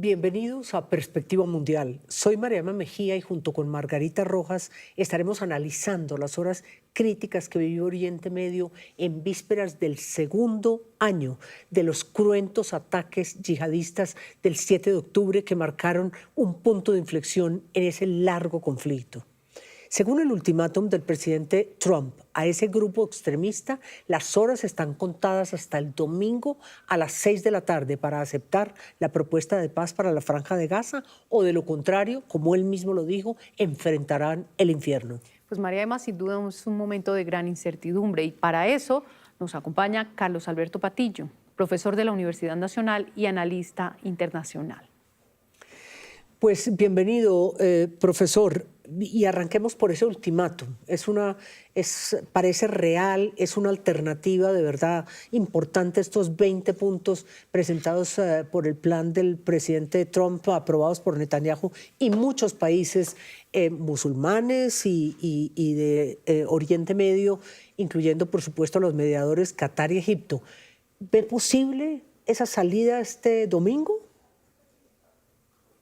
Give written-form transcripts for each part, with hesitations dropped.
Bienvenidos a Perspectiva Mundial. Soy Mariama Mejía y junto con Margarita Rojas estaremos analizando las horas críticas que vivió Oriente Medio en vísperas del segundo año de los cruentos ataques yihadistas del 7 de octubre que marcaron un punto de inflexión en ese largo conflicto. Según el ultimátum del presidente Trump a ese grupo extremista, las horas están contadas hasta el domingo a las 6 de la tarde para aceptar la propuesta de paz para la Franja de Gaza o, de lo contrario, como él mismo lo dijo, enfrentarán el infierno. Pues María Emma, sin duda es un momento de gran incertidumbre y para eso nos acompaña Carlos Alberto Patillo, profesor de la Universidad Nacional y analista internacional. Pues bienvenido, profesor, y arranquemos por ese ultimátum. Parece real, es una alternativa de verdad importante, estos 20 puntos presentados por el plan del presidente Trump, aprobados por Netanyahu y muchos países musulmanes y de Oriente Medio, incluyendo por supuesto a los mediadores Qatar y Egipto. ¿Ve posible esa salida este domingo?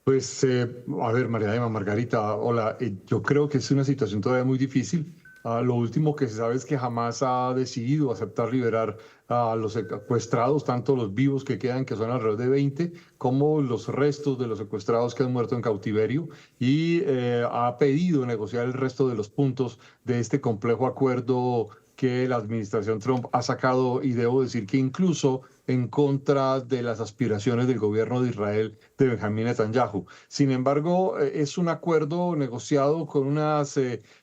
Pues, a ver, María Emma, Margarita, hola. Yo creo que es una situación todavía muy difícil. Lo último que se sabe es que Hamás ha decidido aceptar liberar a los secuestrados, tanto los vivos que quedan, que son alrededor de 20, como los restos de los secuestrados que han muerto en cautiverio, y ha pedido negociar el resto de los puntos de este complejo acuerdo que la administración Trump ha sacado, y debo decir que incluso en contra de las aspiraciones del gobierno de Israel de Benjamín Netanyahu. Sin embargo, es un acuerdo negociado con unas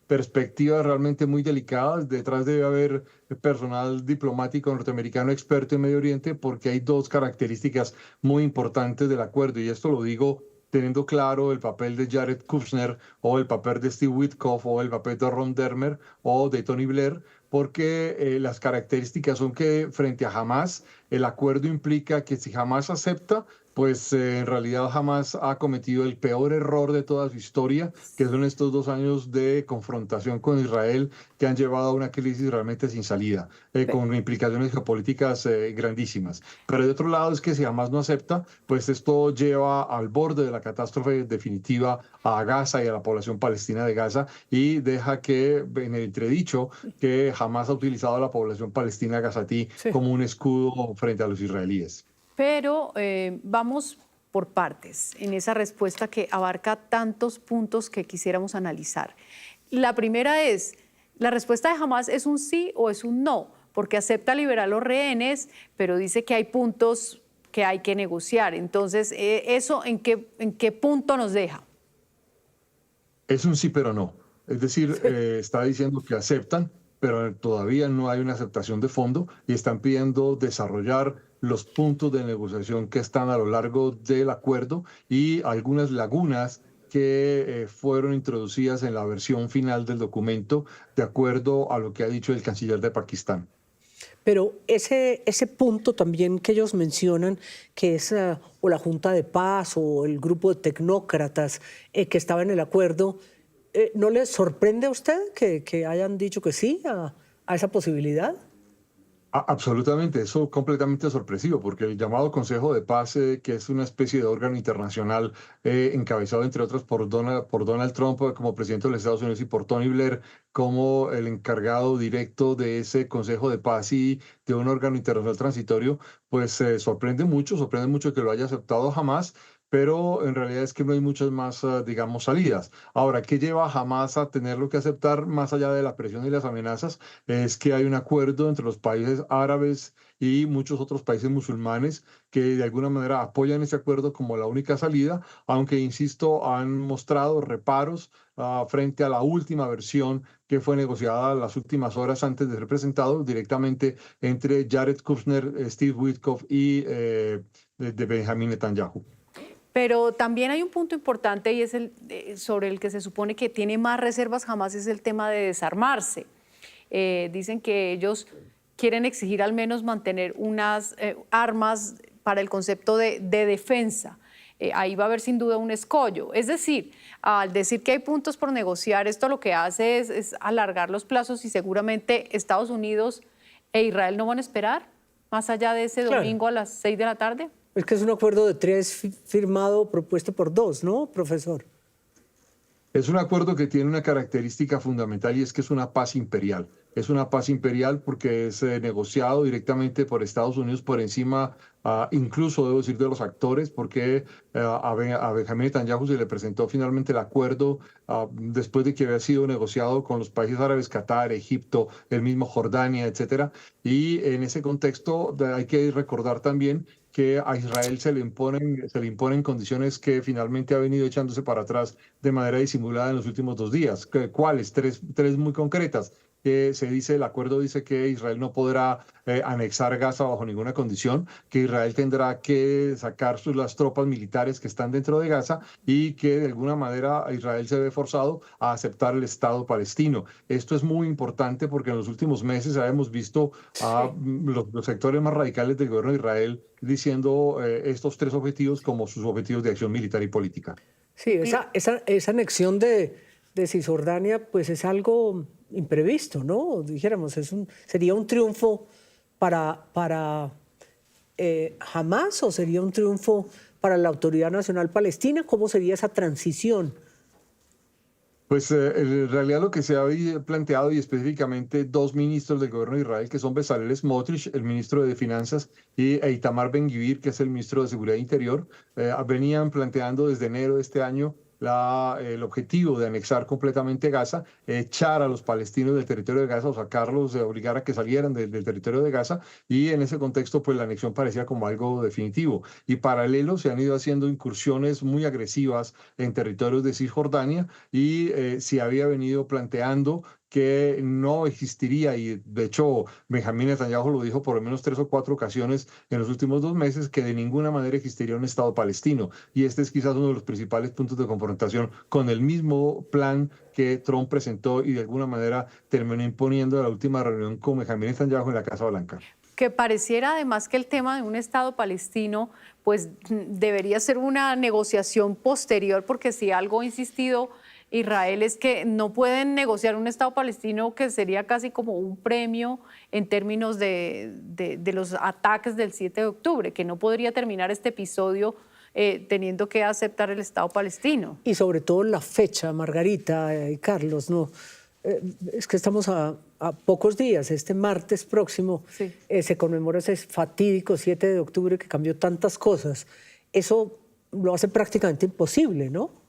perspectivas realmente muy delicadas. Detrás debe haber personal diplomático norteamericano experto en Medio Oriente, porque hay dos características muy importantes del acuerdo, y esto lo digo teniendo claro el papel de Jared Kushner o el papel de Steve Witkoff o el papel de Ron Dermer o de Tony Blair, porque las características son que frente a Hamás, el acuerdo implica que si Hamás acepta, pues en realidad Hamás ha cometido el peor error de toda su historia, que son estos 2 años de confrontación con Israel que han llevado a una crisis realmente sin salida, con implicaciones geopolíticas grandísimas. Pero de otro lado es que si Hamás no acepta, pues esto lleva al borde de la catástrofe definitiva a Gaza y a la población palestina de Gaza, y deja que en el entredicho que Hamás ha utilizado a la población palestina gazatí como un escudo frente a los israelíes. Pero vamos por partes en esa respuesta que abarca tantos puntos que quisiéramos analizar. La primera es, ¿la respuesta de Hamás es un sí o es un no? Porque acepta liberar los rehenes, pero dice que hay puntos que hay que negociar. Entonces, ¿eso en qué punto nos deja? Es un sí, pero no. Es decir, está diciendo que aceptan, pero todavía no hay una aceptación de fondo, y están pidiendo desarrollar los puntos de negociación que están a lo largo del acuerdo y algunas lagunas que fueron introducidas en la versión final del documento, de acuerdo a lo que ha dicho el canciller de Pakistán. Pero ese punto también que ellos mencionan, que es o la Junta de Paz o el grupo de tecnócratas que estaba en el acuerdo, ¿no les sorprende a usted que hayan dicho que sí a esa posibilidad? Absolutamente, eso completamente sorpresivo, porque el llamado Consejo de Paz, que es una especie de órgano internacional encabezado, entre otros, por Donald Trump como presidente de los Estados Unidos y por Tony Blair como el encargado directo de ese Consejo de Paz y de un órgano internacional transitorio, pues sorprende mucho que lo haya aceptado Hamás, pero en realidad es que no hay muchas más, digamos, salidas. Ahora, ¿qué lleva a Hamás a tenerlo que aceptar más allá de la presión y las amenazas? Es que hay un acuerdo entre los países árabes y muchos otros países musulmanes que de alguna manera apoyan ese acuerdo como la única salida, aunque, insisto, han mostrado reparos frente a la última versión que fue negociada las últimas horas antes de ser presentado directamente entre Jared Kushner, Steve Witkoff y de Benjamín Netanyahu. Pero también hay un punto importante y es sobre el que se supone que tiene más reservas Hamás, es el tema de desarmarse. Dicen que ellos quieren exigir al menos mantener unas armas para el concepto de defensa. Ahí va a haber sin duda un escollo. Es decir, al decir que hay puntos por negociar, esto lo que hace es alargar los plazos, y seguramente Estados Unidos e Israel no van a esperar más allá de ese domingo a las 6 de la tarde. Es que es un acuerdo de 3 firmado, propuesto por 2, ¿no, profesor? Es un acuerdo que tiene una característica fundamental y es que es una paz imperial. Es una paz imperial porque es negociado directamente por Estados Unidos por encima, incluso debo decir, de los actores, porque a Benjamín Netanyahu se le presentó finalmente el acuerdo después de que había sido negociado con los países árabes, Qatar, Egipto, el mismo Jordania, etcétera. Y en ese contexto hay que recordar también que a Israel se le imponen condiciones que finalmente ha venido echándose para atrás de manera disimulada en los últimos 2 días. ¿Cuáles? Tres muy concretas. Que se dice, el acuerdo dice que Israel no podrá anexar Gaza bajo ninguna condición, que Israel tendrá que sacar las tropas militares que están dentro de Gaza y que de alguna manera Israel se ve forzado a aceptar el Estado palestino. Esto es muy importante porque en los últimos meses hemos visto a los sectores más radicales del gobierno de Israel diciendo estos 3 objetivos como sus objetivos de acción militar y política. Sí, esa anexión de Cisjordania pues es algo imprevisto, ¿no? Dijéramos, sería un triunfo para Hamás o sería un triunfo para la Autoridad Nacional Palestina. ¿Cómo sería esa transición? Pues en realidad lo que se ha planteado y específicamente 2 ministros del gobierno de Israel, que son Bezalel Smotrich, el ministro de Finanzas, y Itamar Ben-Gvir, que es el ministro de Seguridad Interior, venían planteando desde enero de este año el objetivo de anexar completamente Gaza, echar a los palestinos del territorio de Gaza o sacarlos, obligar a que salieran del territorio de Gaza, y en ese contexto pues la anexión parecía como algo definitivo. Y paralelo se han ido haciendo incursiones muy agresivas en territorios de Cisjordania y se había venido planteando que no existiría, y de hecho Benjamín Netanyahu lo dijo por lo menos 3 o 4 ocasiones en los últimos 2 meses, que de ninguna manera existiría un Estado palestino. Y este es quizás uno de los principales puntos de confrontación con el mismo plan que Trump presentó y de alguna manera terminó imponiendo en la última reunión con Benjamín Netanyahu en la Casa Blanca. Que pareciera además que el tema de un Estado palestino pues debería ser una negociación posterior, porque si algo ha insistido Israel es que no pueden negociar un Estado palestino, que sería casi como un premio en términos de los ataques del 7 de octubre, que no podría terminar este episodio teniendo que aceptar el Estado palestino. Y sobre todo la fecha, Margarita y Carlos, ¿no? Es que estamos a pocos días. Este martes próximo sí. Se conmemora ese fatídico 7 de octubre que cambió tantas cosas. Eso lo hace prácticamente imposible, ¿no?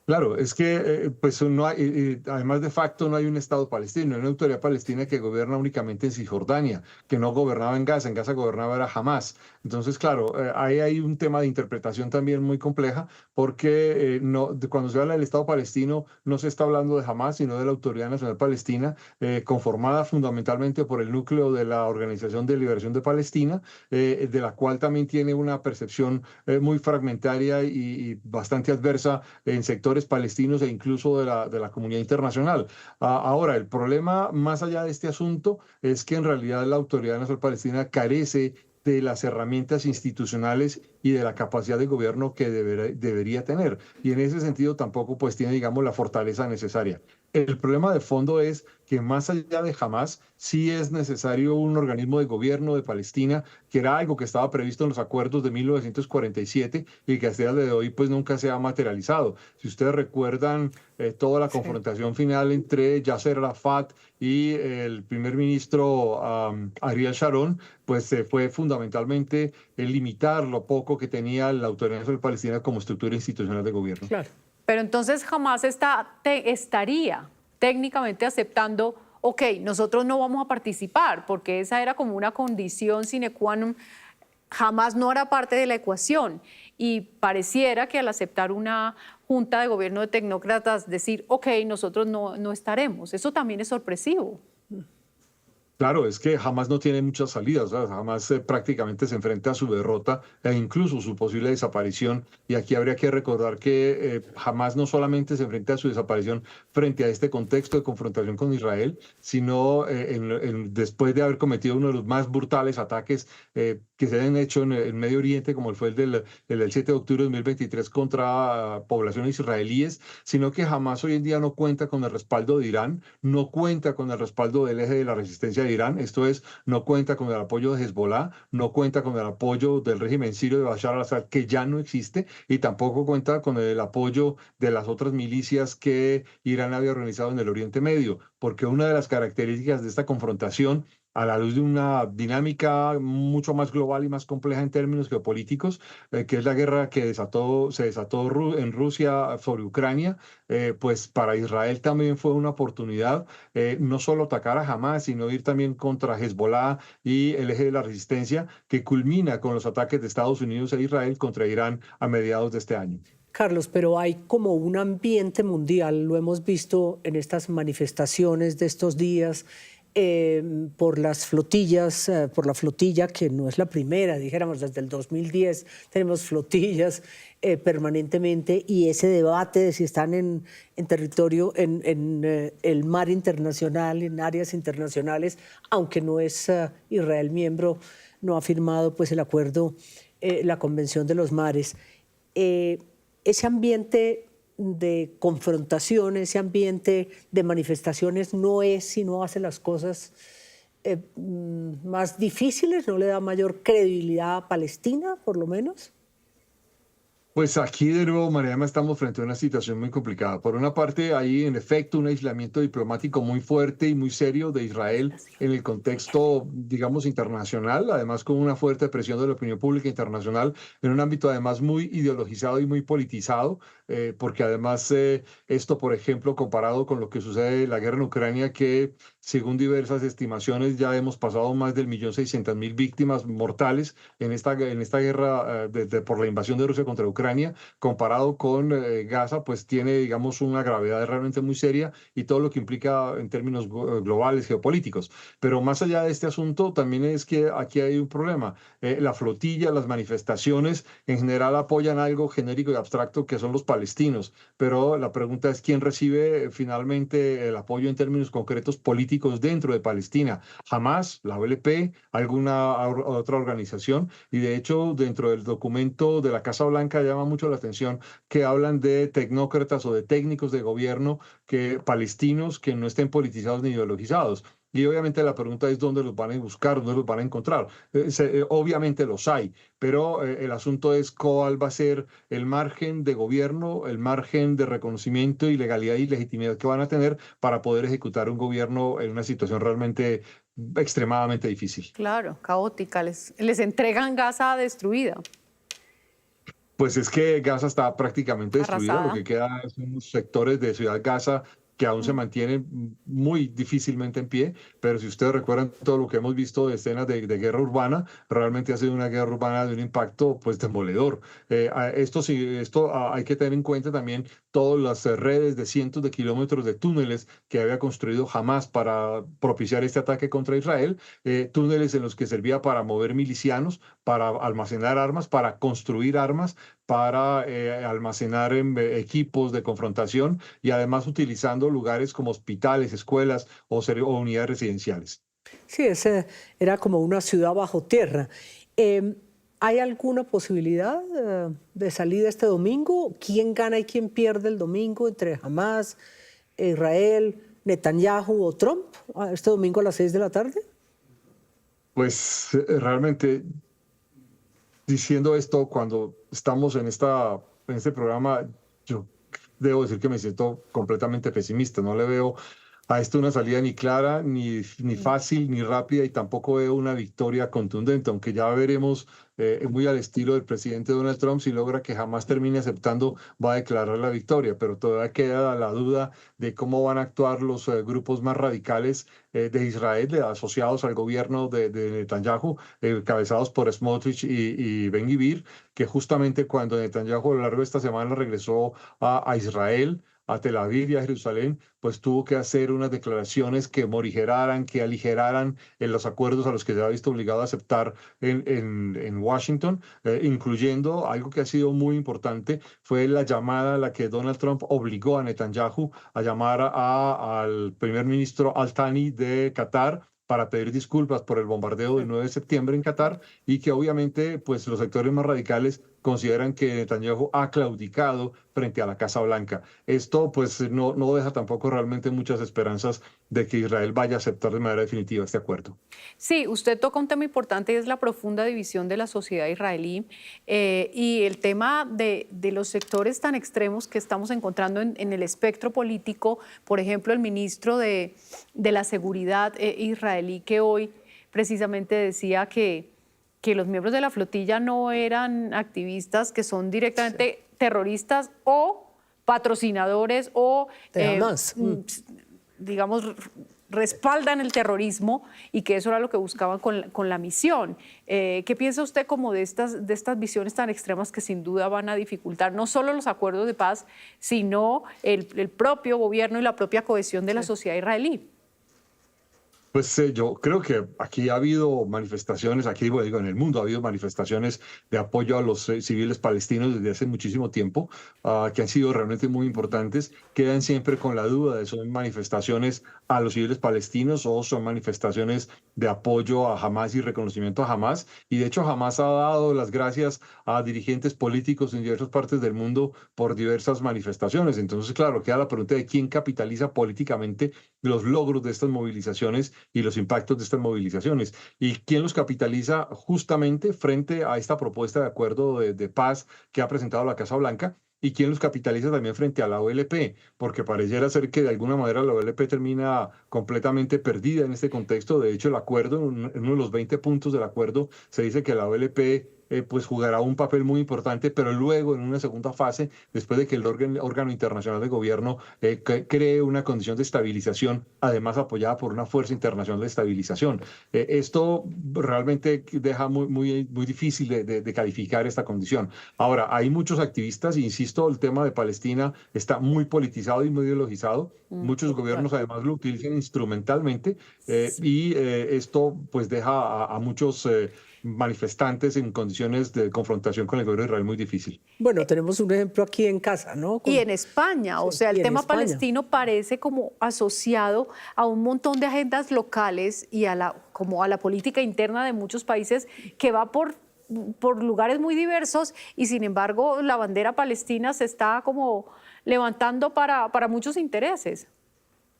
Claro, es que pues no hay, además de facto no hay un Estado palestino, hay una autoridad palestina que gobierna únicamente en Cisjordania, que no gobernaba en Gaza gobernaba era Hamás. Entonces, claro, ahí hay un tema de interpretación también muy compleja, porque cuando se habla del Estado palestino no se está hablando de Hamás, sino de la Autoridad Nacional Palestina, conformada fundamentalmente por el núcleo de la Organización de Liberación de Palestina, de la cual también tiene una percepción muy fragmentaria y bastante adversa en sectores palestinos e incluso de la comunidad internacional. Ahora, el problema más allá de este asunto es que en realidad la Autoridad Nacional Palestina carece de las herramientas institucionales y de la capacidad de gobierno que debería tener. Y en ese sentido tampoco pues tiene, digamos, la fortaleza necesaria. El problema de fondo es que más allá de Hamás, sí es necesario un organismo de gobierno de Palestina, que era algo que estaba previsto en los acuerdos de 1947 y que hasta el día de hoy pues nunca se ha materializado. Si ustedes recuerdan toda la confrontación final entre Yasser Arafat y el primer ministro Ariel Sharon, pues fue fundamentalmente limitar lo poco que tenía la Autoridad Nacional Palestina como estructura institucional de gobierno. Claro. Pero entonces jamás estaría técnicamente aceptando, ok, nosotros no vamos a participar, porque esa era como una condición sine qua non. Jamás no hará parte de la ecuación. Y pareciera que al aceptar una junta de gobierno de tecnócratas, decir, ok, nosotros no estaremos. Eso también es sorpresivo. Claro, es que Hamás no tiene muchas salidas, ¿sabes? Hamás prácticamente se enfrenta a su derrota e incluso su posible desaparición. Y aquí habría que recordar que Hamás no solamente se enfrenta a su desaparición frente a este contexto de confrontación con Israel, sino después de haber cometido uno de los más brutales ataques que se han hecho en el Medio Oriente, como fue el del 7 de octubre de 2023 contra poblaciones israelíes, sino que Hamás hoy en día no cuenta con el respaldo de Irán, no cuenta con el respaldo del eje de la resistencia de Irán. Esto es, no cuenta con el apoyo de Hezbollah, no cuenta con el apoyo del régimen sirio de Bashar al-Assad, que ya no existe, y tampoco cuenta con el apoyo de las otras milicias que Irán había organizado en el Oriente Medio, porque una de las características de esta confrontación, a la luz de una dinámica mucho más global y más compleja en términos geopolíticos, que es la guerra que se desató en Rusia sobre Ucrania, pues para Israel también fue una oportunidad no solo atacar a Hamas, sino ir también contra Hezbollah y el eje de la resistencia, que culmina con los ataques de Estados Unidos e Israel contra Irán a mediados de este año. Carlos, pero hay como un ambiente mundial, lo hemos visto en estas manifestaciones de estos días, por las flotillas, por la flotilla, que no es la primera, dijéramos, desde el 2010 tenemos flotillas permanentemente, y ese debate de si están en territorio, en el mar internacional, en áreas internacionales, aunque no es Israel miembro, no ha firmado pues el acuerdo, la Convención de los Mares. Ese ambiente de confrontación, ese ambiente de manifestaciones no es, si no hace las cosas más difíciles, no le da mayor credibilidad a Palestina, por lo menos. Pues aquí de nuevo, Mariana, estamos frente a una situación muy complicada. Por una parte, hay en efecto un aislamiento diplomático muy fuerte y muy serio de Israel en el contexto, digamos, internacional, además con una fuerte presión de la opinión pública internacional en un ámbito además muy ideologizado y muy politizado, porque además esto, por ejemplo, comparado con lo que sucede en la guerra en Ucrania, que según diversas estimaciones ya hemos pasado más del 1.600.000 víctimas mortales en esta guerra por la invasión de Rusia contra Ucrania, comparado con Gaza, pues tiene, digamos, una gravedad realmente muy seria y todo lo que implica en términos globales, geopolíticos. Pero más allá de este asunto, también es que aquí hay un problema. La flotilla, las manifestaciones, en general apoyan algo genérico y abstracto que son los palestinos, pero la pregunta es quién recibe finalmente el apoyo en términos concretos políticos dentro de Palestina. Hamas, la OLP, alguna otra organización, y de hecho dentro del documento de la Casa Blanca llama mucho la atención que hablan de tecnócratas o de técnicos de gobierno palestinos que no estén politizados ni ideologizados. Y obviamente la pregunta es dónde los van a buscar, dónde los van a encontrar. Obviamente los hay, pero el asunto es cuál va a ser el margen de gobierno, el margen de reconocimiento y legalidad y legitimidad que van a tener para poder ejecutar un gobierno en una situación realmente extremadamente difícil. Claro, caótica. Les entregan Gaza destruida. Pues es que Gaza está prácticamente destruida, Arrasada. lo que queda son sectores de Ciudad Gaza que aún se mantienen muy difícilmente en pie, pero si ustedes recuerdan todo lo que hemos visto de escenas de guerra urbana, realmente ha sido una guerra urbana de un impacto pues demoledor. Hay que tener en cuenta también todas las redes de cientos de kilómetros de túneles que había construido Hamas para propiciar este ataque contra Israel, túneles en los que servía para mover milicianos, para almacenar armas, para construir armas, para almacenar equipos de confrontación y además utilizando lugares como hospitales, escuelas o unidades residenciales. Sí, ese era como una ciudad bajo tierra. ¿Hay alguna posibilidad de salida este domingo? ¿Quién gana y quién pierde el domingo entre Hamas, Israel, Netanyahu o Trump este domingo a las 6 de la tarde? Pues realmente diciendo esto, cuando estamos en este programa, yo debo decir que me siento completamente pesimista. No le veo a esto una salida ni clara, ni fácil, ni rápida, y tampoco veo una victoria contundente, aunque ya veremos muy al estilo del presidente Donald Trump, si logra que jamás termine aceptando, va a declarar la victoria, pero todavía queda la duda de cómo van a actuar los grupos más radicales de Israel, asociados al gobierno de Netanyahu, cabezados por Smotrich y Ben Gvir, que justamente cuando Netanyahu a lo largo de esta semana regresó a Israel, a Tel Aviv y a Jerusalén, pues tuvo que hacer unas declaraciones que morigeraran, que aligeraran los acuerdos a los que se ha visto obligado a aceptar en Washington, incluyendo algo que ha sido muy importante, fue la llamada a la que Donald Trump obligó a Netanyahu a llamar al primer ministro Al-Thani de Qatar para pedir disculpas por el bombardeo del 9 de septiembre en Qatar, y que obviamente pues los sectores más radicales consideran que Netanyahu ha claudicado frente a la Casa Blanca. Esto pues no deja tampoco realmente muchas esperanzas de que Israel vaya a aceptar de manera definitiva este acuerdo. Sí, usted toca un tema importante y es la profunda división de la sociedad israelí y el tema de los sectores tan extremos que estamos encontrando en el espectro político. Por ejemplo, el ministro de la Seguridad israelí, que hoy precisamente decía que los miembros de la flotilla no eran activistas que son directamente terroristas o patrocinadores o digamos, respaldan el terrorismo y que eso era lo que buscaban con la misión. ¿Qué piensa usted como de estas visiones tan extremas que sin duda van a dificultar no solo los acuerdos de paz, sino el propio gobierno y la propia cohesión de la sociedad israelí? Pues yo creo que aquí ha habido manifestaciones, aquí digo, en el mundo ha habido manifestaciones de apoyo a los civiles palestinos desde hace muchísimo tiempo, que han sido realmente muy importantes. Quedan siempre con la duda de son manifestaciones a los civiles palestinos o son manifestaciones de apoyo a Hamás y reconocimiento a Hamás. Y de hecho Hamás ha dado las gracias a dirigentes políticos en diversas partes del mundo por diversas manifestaciones. Entonces, claro, queda la pregunta de quién capitaliza políticamente los logros de estas movilizaciones y los impactos de estas movilizaciones. ¿Y quién los capitaliza justamente frente a esta propuesta de acuerdo de paz que ha presentado la Casa Blanca? ¿Y quién los capitaliza también frente a la OLP? Porque pareciera ser que de alguna manera la OLP termina completamente perdida en este contexto. De hecho, el acuerdo, en uno de los 20 puntos del acuerdo, se dice que la OLP pues jugará un papel muy importante, pero luego en una segunda fase, después de que el órgano internacional de gobierno cree una condición de estabilización, además apoyada por una fuerza internacional de estabilización. Esto realmente deja muy difícil de calificar esta condición. Ahora, hay muchos activistas, insisto, el tema de Palestina está muy politizado y muy ideologizado. Muchos gobiernos además lo utilizan instrumentalmente y esto pues deja a muchos manifestantes en condiciones de confrontación con el gobierno de Israel muy difícil. Bueno, tenemos un ejemplo aquí en casa, ¿no? Y en España, o sea, el tema palestino parece como asociado a un montón de agendas locales y como a la política interna de muchos países que va por lugares muy diversos y sin embargo la bandera palestina se está como levantando para muchos intereses.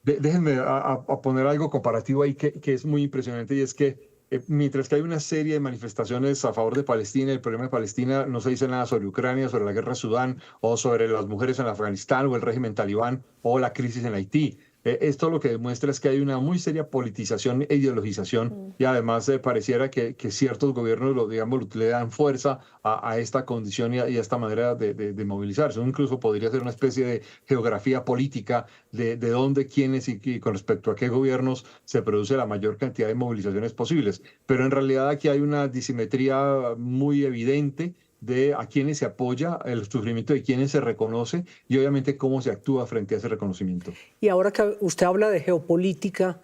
Déjenme a poner algo comparativo ahí que es muy impresionante y es que mientras que hay una serie de manifestaciones a favor de Palestina, el problema de Palestina, no se dice nada sobre Ucrania, sobre la guerra en Sudán, o sobre las mujeres en Afganistán, o el régimen talibán, o la crisis en Haití. Esto lo que demuestra es que hay una muy seria politización e ideologización y además pareciera que ciertos gobiernos le dan fuerza a esta condición y a esta manera de movilizarse. Incluso podría ser una especie de geografía política de dónde, quiénes y con respecto a qué gobiernos se produce la mayor cantidad de movilizaciones posibles. Pero en realidad aquí hay una disimetría muy evidente de a quienes se apoya, el sufrimiento de quienes se reconoce y obviamente cómo se actúa frente a ese reconocimiento. Y ahora que usted habla de geopolítica,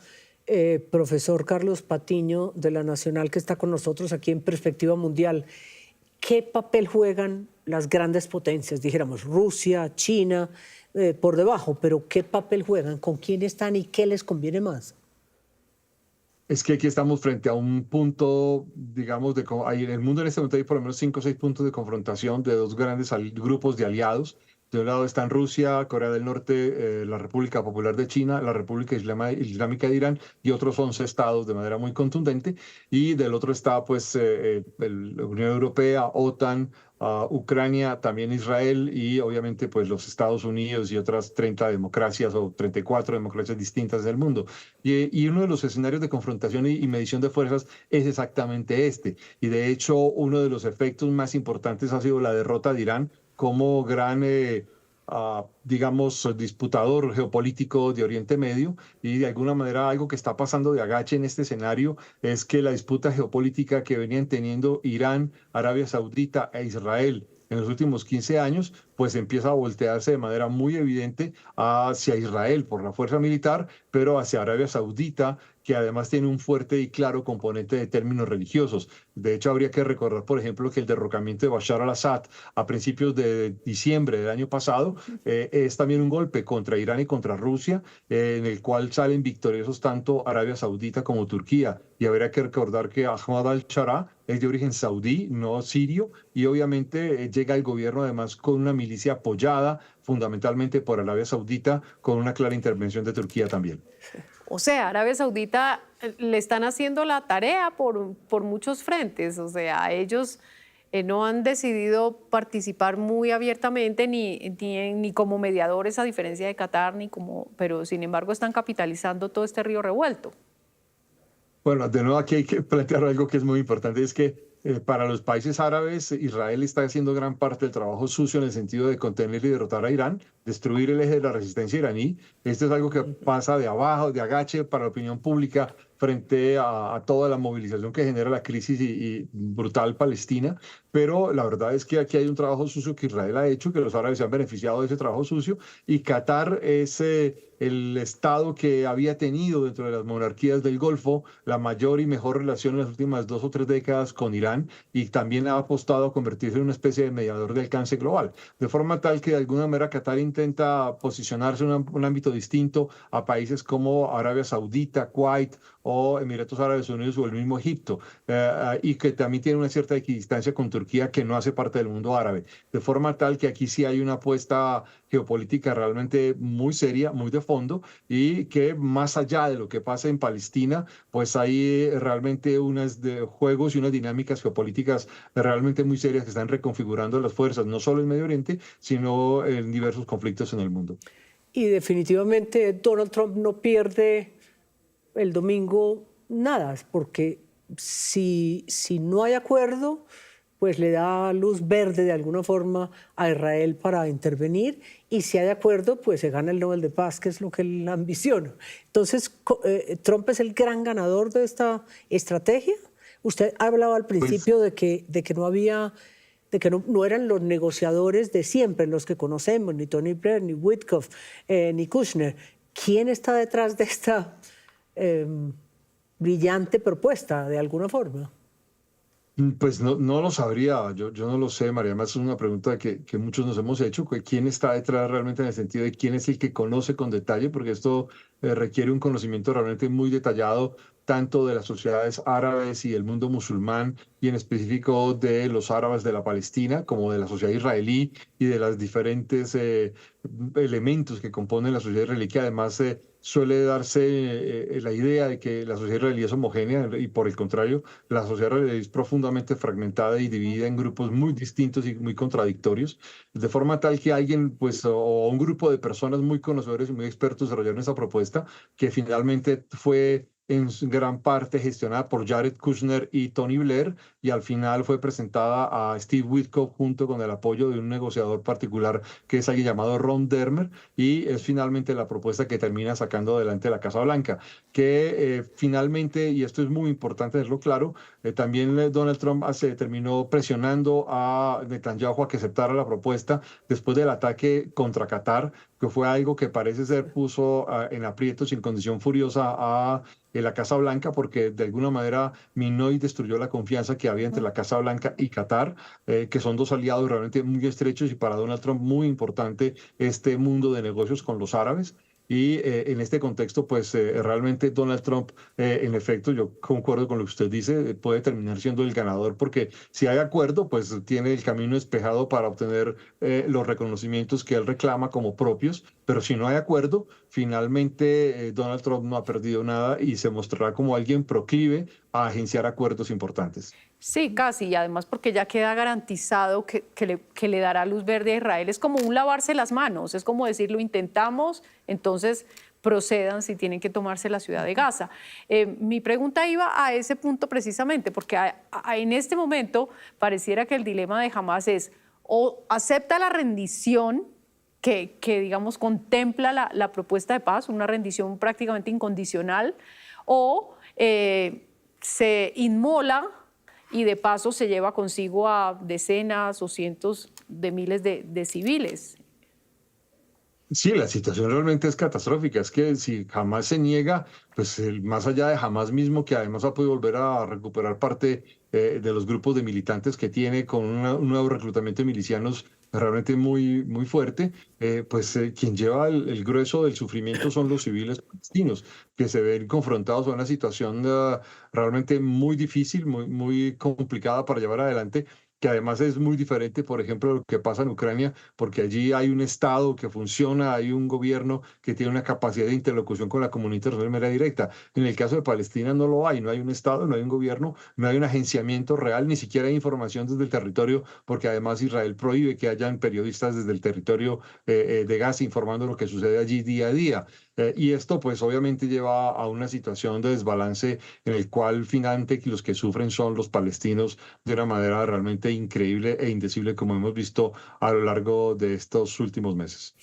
profesor Carlos Patiño de la Nacional, que está con nosotros aquí en Perspectiva Mundial, ¿qué papel juegan las grandes potencias? Dijéramos Rusia, China, por debajo, pero ¿qué papel juegan? ¿Con quién están y qué les conviene más? Es que aquí estamos frente a un punto, digamos, en el mundo en este momento hay por lo menos 5 o 6 puntos de confrontación de dos grandes grupos de aliados. De un lado están Rusia, Corea del Norte, la República Popular de China, la República Islámica de Irán y otros 11 estados de manera muy contundente. Y del otro está pues la Unión Europea, OTAN, Ucrania, también Israel y obviamente pues los Estados Unidos y otras 30 democracias o 34 democracias distintas del mundo. Y uno de los escenarios de confrontación y medición de fuerzas es exactamente este. Y de hecho uno de los efectos más importantes ha sido la derrota de Irán como gran, digamos, disputador geopolítico de Oriente Medio y de alguna manera algo que está pasando de agache en este escenario es que la disputa geopolítica que venían teniendo Irán, Arabia Saudita e Israel en los últimos 15 años, pues empieza a voltearse de manera muy evidente hacia Israel por la fuerza militar, pero hacia Arabia Saudita, que además tiene un fuerte y claro componente de términos religiosos. De hecho, habría que recordar, por ejemplo, que el derrocamiento de Bashar al-Assad a principios de diciembre del año pasado es también un golpe contra Irán y contra Rusia, en el cual salen victoriosos tanto Arabia Saudita como Turquía. Y habría que recordar que Ahmad al-Sharaa es de origen saudí, no sirio, y obviamente llega al gobierno además con una milicia apoyada fundamentalmente por Arabia Saudita, con una clara intervención de Turquía también. O sea, Arabia Saudita le están haciendo la tarea por muchos frentes. O sea, ellos no han decidido participar muy abiertamente ni como mediadores, a diferencia de Qatar, pero sin embargo están capitalizando todo este río revuelto. Bueno, de nuevo aquí hay que plantear algo que es muy importante, es que para los países árabes, Israel está haciendo gran parte del trabajo sucio en el sentido de contener y derrotar a Irán, destruir el eje de la resistencia iraní. Esto es algo que pasa de abajo, de agache para la opinión pública frente a toda la movilización que genera la crisis y brutal Palestina. Pero la verdad es que aquí hay un trabajo sucio que Israel ha hecho, que los árabes se han beneficiado de ese trabajo sucio, y Qatar es el Estado que había tenido dentro de las monarquías del Golfo la mayor y mejor relación en las últimas 2 o 3 décadas con Irán, y también ha apostado a convertirse en una especie de mediador de alcance global. De forma tal que de alguna manera Qatar intenta posicionarse en un ámbito distinto a países como Arabia Saudita, Kuwait o Emiratos Árabes Unidos o el mismo Egipto, y que también tiene una cierta equidistancia con Turquía, que no hace parte del mundo árabe. De forma tal que aquí sí hay una apuesta geopolítica realmente muy seria, muy de fondo, y que más allá de lo que pasa en Palestina, pues hay realmente unos juegos y unas dinámicas geopolíticas realmente muy serias que están reconfigurando las fuerzas, no solo en Medio Oriente, sino en diversos conflictos en el mundo. Y definitivamente Donald Trump no pierde el domingo nada, porque si no hay acuerdo, pues le da luz verde de alguna forma a Israel para intervenir, y si hay acuerdo, pues se gana el Nobel de Paz, que es lo que él ambiciona. Entonces, Trump es el gran ganador de esta estrategia. Usted hablaba al principio de que no eran los negociadores de siempre, los que conocemos, ni Tony Blair, ni Witkoff, ni Kushner. ¿Quién está detrás de esta brillante propuesta, de alguna forma? Pues no lo sabría, yo no lo sé, María. Además es una pregunta que muchos nos hemos hecho, quién está detrás realmente, en el sentido de quién es el que conoce con detalle, porque esto requiere un conocimiento realmente muy detallado, tanto de las sociedades árabes y del mundo musulmán, y en específico de los árabes de la Palestina, como de la sociedad israelí y de los diferentes elementos que componen la sociedad israelí, que además suele darse la idea de que la sociedad israelí es homogénea, y por el contrario, la sociedad israelí es profundamente fragmentada y dividida en grupos muy distintos y muy contradictorios, de forma tal que alguien, pues, o un grupo de personas muy conocedores y muy expertos desarrollaron esa propuesta, que finalmente fue en gran parte gestionada por Jared Kushner y Tony Blair, y al final fue presentada a Steve Witkoff junto con el apoyo de un negociador particular que es alguien llamado Ron Dermer, y es finalmente la propuesta que termina sacando adelante la Casa Blanca, que finalmente, y esto es muy importante tenerlo claro, también Donald Trump terminó presionando a Netanyahu a que aceptara la propuesta después del ataque contra Qatar, que fue algo que parece ser puso en aprietos y en condición furiosa a la Casa Blanca, porque de alguna manera minó y destruyó la confianza que había entre la Casa Blanca y Qatar, que son dos aliados realmente muy estrechos, y para Donald Trump muy importante este mundo de negocios con los árabes. Y en este contexto, pues realmente Donald Trump, en efecto, yo concuerdo con lo que usted dice, puede terminar siendo el ganador, porque si hay acuerdo, pues tiene el camino despejado para obtener los reconocimientos que él reclama como propios, pero si no hay acuerdo, finalmente Donald Trump no ha perdido nada y se mostrará como alguien proclive a agenciar acuerdos importantes. Sí, casi, y además porque ya queda garantizado que le dará luz verde a Israel. Es como un lavarse las manos, es como decir, lo intentamos, entonces procedan si tienen que tomarse la ciudad de Gaza. Mi pregunta iba a ese punto precisamente, porque en este momento pareciera que el dilema de Hamás es o acepta la rendición que digamos, contempla la propuesta de paz, una rendición prácticamente incondicional, o se inmola y de paso se lleva consigo a decenas o cientos de miles de civiles. Sí, la situación realmente es catastrófica. Es que si Hamas se niega, pues más allá de Hamas mismo, que además ha podido volver a recuperar parte de los grupos de militantes que tiene con un nuevo reclutamiento de milicianos realmente muy, muy fuerte, quien lleva el grueso del sufrimiento son los civiles palestinos, que se ven confrontados a una situación realmente muy difícil, muy, muy complicada para llevar adelante, que además es muy diferente, por ejemplo, de lo que pasa en Ucrania, porque allí hay un Estado que funciona, hay un gobierno que tiene una capacidad de interlocución con la comunidad internacional de manera directa. En el caso de Palestina no lo hay, no hay un Estado, no hay un gobierno, no hay un agenciamiento real, ni siquiera hay información desde el territorio, porque además Israel prohíbe que hayan periodistas desde el territorio de Gaza informando lo que sucede allí día a día. Y esto pues obviamente lleva a una situación de desbalance en el cual finalmente los que sufren son los palestinos de una manera realmente increíble e indecible, como hemos visto a lo largo de estos últimos meses.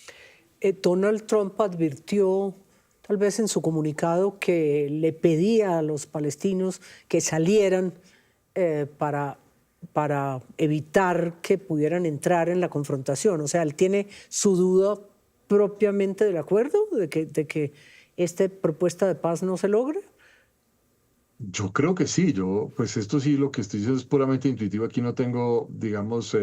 Donald Trump advirtió, tal vez en su comunicado, que le pedía a los palestinos que salieran para evitar que pudieran entrar en la confrontación. O sea, él tiene su duda propiamente del acuerdo, de que esta propuesta de paz no se logre. Yo creo que sí, pues esto sí, lo que estoy diciendo es puramente intuitivo. Aquí no tengo, digamos,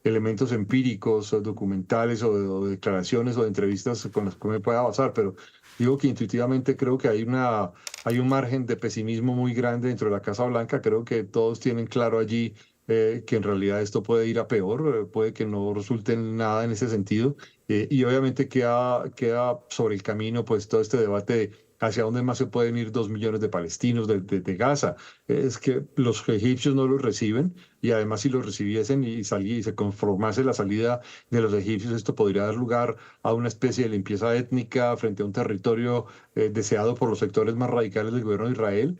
elementos empíricos o documentales o declaraciones o de entrevistas con las que me pueda basar, pero digo que intuitivamente creo que hay un margen de pesimismo muy grande dentro de la Casa Blanca. Creo que todos tienen claro allí que en realidad esto puede ir a peor, puede que no resulte en nada en ese sentido. Y obviamente queda sobre el camino pues todo este debate de hacia dónde más se pueden ir 2 millones de palestinos de Gaza. Es que los egipcios no los reciben y además si los recibiesen y se conformase la salida de los egipcios, esto podría dar lugar a una especie de limpieza étnica frente a un territorio deseado por los sectores más radicales del gobierno de Israel,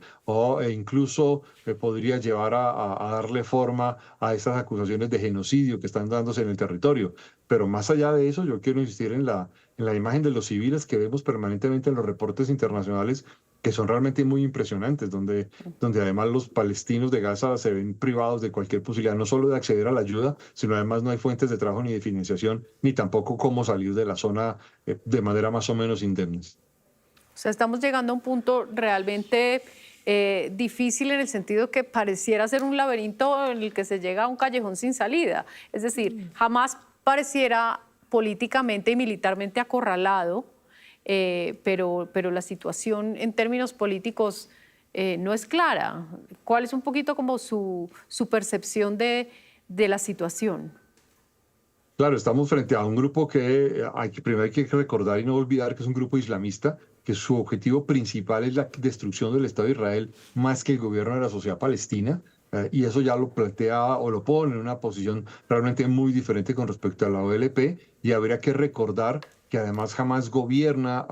e incluso podría llevar a darle forma a esas acusaciones de genocidio que están dándose en el territorio. Pero más allá de eso, yo quiero insistir en la imagen de los civiles que vemos permanentemente en los reportes internacionales, que son realmente muy impresionantes, donde además los palestinos de Gaza se ven privados de cualquier posibilidad, no solo de acceder a la ayuda, sino además no hay fuentes de trabajo ni de financiación, ni tampoco cómo salir de la zona de manera más o menos indemne. O sea, estamos llegando a un punto realmente difícil en el sentido que pareciera ser un laberinto en el que se llega a un callejón sin salida. Es decir, jamás pareciera políticamente y militarmente acorralado, pero la situación en términos políticos no es clara. ¿Cuál es un poquito como su percepción de la situación? Claro, estamos frente a un grupo que primero hay que recordar y no olvidar que es un grupo islamista, que su objetivo principal es la destrucción del Estado de Israel más que el gobierno de la sociedad palestina. Y eso ya lo plantea o lo pone en una posición realmente muy diferente con respecto a la OLP. Y habría que recordar que además jamás gobierna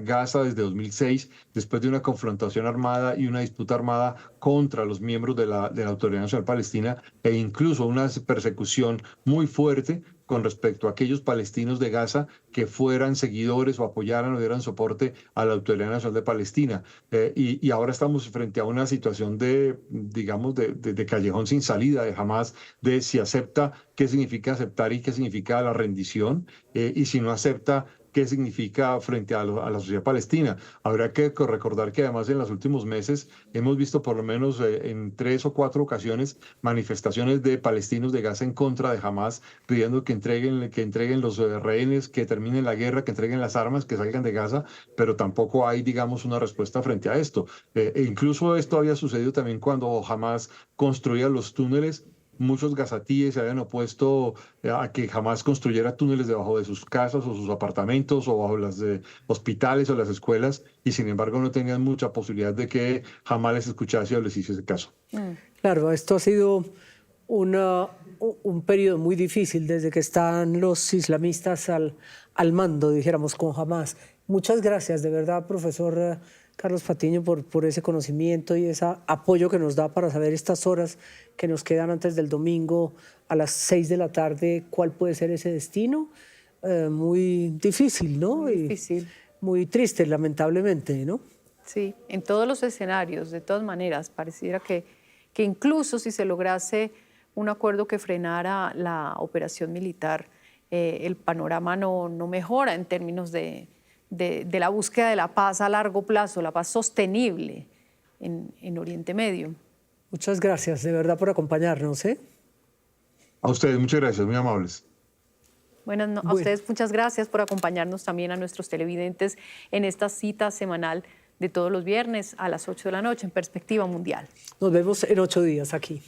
Gaza desde 2006, después de una confrontación armada y una disputa armada contra los miembros de la Autoridad Nacional Palestina, e incluso una persecución muy fuerte con respecto a aquellos palestinos de Gaza que fueran seguidores o apoyaran o dieran soporte a la Autoridad Nacional de Palestina. Y ahora estamos frente a una situación digamos, de callejón sin salida, de Hamás, de si acepta, qué significa aceptar y qué significa la rendición, y si no acepta, qué significa frente a la sociedad palestina. Habrá que recordar que además en los últimos meses hemos visto por lo menos en 3 o 4 ocasiones manifestaciones de palestinos de Gaza en contra de Hamás, pidiendo que entreguen los rehenes, que terminen la guerra, que entreguen las armas, que salgan de Gaza, pero tampoco hay, digamos, una respuesta frente a esto. E incluso esto había sucedido también cuando Hamás construía los túneles. Muchos gazatíes se habían opuesto a que jamás construyera túneles debajo de sus casas o sus apartamentos o bajo los hospitales o las escuelas, y sin embargo no tenían mucha posibilidad de que jamás les escuchase o les hiciese caso. Claro, esto ha sido un periodo muy difícil desde que están los islamistas al mando, dijéramos, con Hamás. Muchas gracias, de verdad, profesor Carlos Patiño, por ese conocimiento y ese apoyo que nos da para saber estas horas que nos quedan antes del domingo a las 6 de la tarde, cuál puede ser ese destino. Muy difícil, ¿no? Muy difícil. Muy triste, lamentablemente, ¿no? Sí, en todos los escenarios, de todas maneras, pareciera que incluso si se lograse un acuerdo que frenara la operación militar, el panorama no mejora en términos de la búsqueda de la paz a largo plazo, la paz sostenible en Oriente Medio. Muchas gracias de verdad por acompañarnos. A ustedes, muchas gracias, muy amables. Bueno, a ustedes muchas gracias por acompañarnos, también a nuestros televidentes en esta cita semanal de todos los viernes a las 8 de la noche en Perspectiva Mundial. Nos vemos en 8 días aquí.